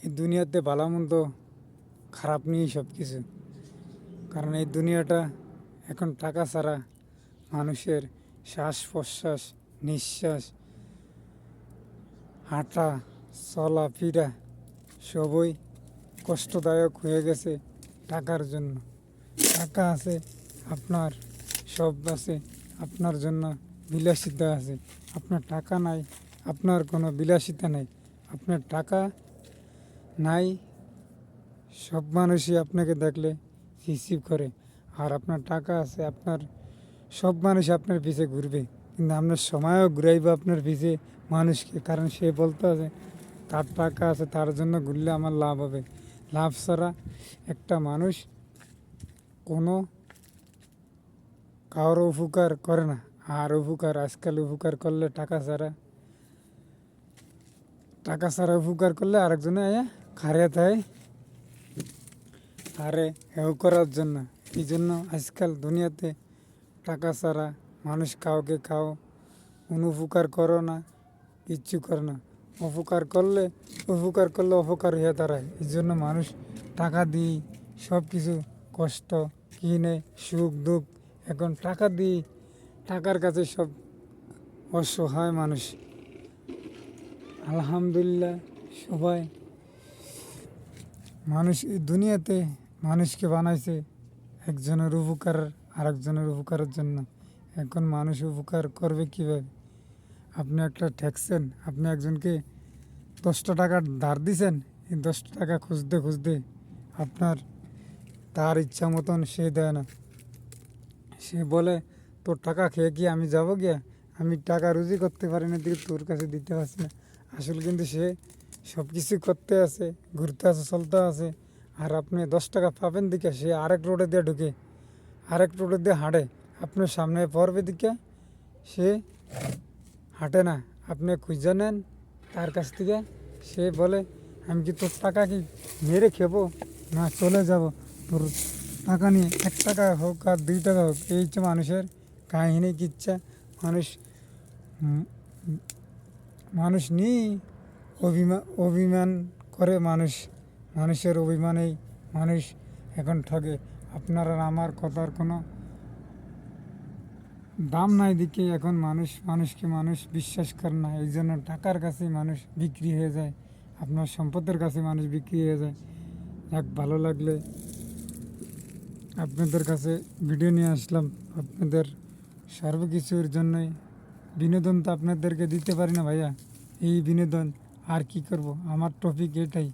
এই দুনিয়াতে ভালো মন্দ খারাপ নিয়েই সব কিছু। কারণ এই দুনিয়াটা এখন টাকা ছাড়া মানুষের শ্বাস প্রশ্বাস, নিঃশ্বাস, হাঁটা, চলা ফিরা সবই কষ্টদায়ক হয়ে গেছে টাকার জন্য। টাকা আছে আপনার, সব আছে আপনার জন্য, বিলাসিতা আছে। আপনার টাকা নাই, আপনার কোনো বিলাসিতা নেই। আপনার টাকা নাই, সব মানুষই আপনাকে দেখলে রিসিভ করে। আর আপনার টাকা আছে, আপনার সব মানুষ আপনার পিছে ঘুরবে, কিন্তু আপনার সময়ও ঘুরাইবে আপনার পিছে মানুষকে। কারণ সে বলতে আছে তার টাকা আছে, তার জন্য ঘুরলে আমার লাভ হবে। লাভ ছাড়া একটা মানুষ কোনো কারো উপকার করে না। আর উপকার আজকাল উপকার করলে টাকা ছাড়া উপকার করলে আরেকজনে খারে দেয় আরে হেউ করার জন্য। এই জন্য আজকাল দুনিয়াতে টাকা ছাড়া মানুষ কাউকে কোনো উপকার করো না, কিচ্ছু করে না। উপকার করলে অপকার হয়ে দাঁড়ায়। এই জন্য মানুষ টাকা দিয়ে সব কিছু কষ্ট কিনে, সুখ দুঃখ এখন টাকা দিয়ে, টাকার কাছে সব অসহায় মানুষ। আলহামদুলিল্লাহ সবাই মানুষ এই দুনিয়াতে মানুষকে বানাইছে একজনের উপকার আরেকজনের উপকারের জন্য। এখন মানুষ উপকার করবে কীভাবে? আপনি একটা ঠেকছেন, আপনি একজনকে 10টা টাকা ধার দিছেন, এই 10টা টাকা খুঁজতে খুঁজতে আপনার তার ইচ্ছা মতন সে দেয় না। সে বলে তোর টাকা খেয়ে কি আমি যাব গিয়া? আমি টাকা রুজি করতে পারি না, দিকে তোর কাছে দিতে পারছি না। আসলে কিন্তু সে সব কিছু করতে আছে, ঘুরতে আছে, চলতে আছে। আর আপনি 10 টাকা পাবেন দিকে সে আরেক রোডে দিয়ে ঢুকে, আরেক রোডে দিয়ে হাঁটে, আপনার সামনে পড়বে দিকে সে হাঁটে না। আপনি খুঁজে নেন তার কাছ থেকে, সে বলে আমি কি তোর টাকা কি মেরে খেবো না চলে যাব? তোর টাকা নিয়ে 1 টাকা হোক আর 2 টাকা হোক, এই হচ্ছে মানুষের কাহিনী কিচ্ছা। মানুষ মানুষ নিয়ে অভিমান করে। মানুষের অভিমানেই মানুষ এখন ঠগে। আপনার আর আমার কথার কোনো দাম নাই দিকে এখন মানুষকে বিশ্বাস করে না। এই জন্য টাকার কাছে মানুষ বিক্রি হয়ে যায়, আপনার সম্পদের কাছে মানুষ বিক্রি হয়ে যায়। এক ভালো লাগলে আপনাদের কাছে ভিডিও নিয়ে আসলাম। আপনাদের সর্বকিছুর জন্যই বিনোদন তো আপনাদেরকে দিতে পারি না ভাইয়া, এই বিনোদন আর কি করব, আমার টপিক এটাই।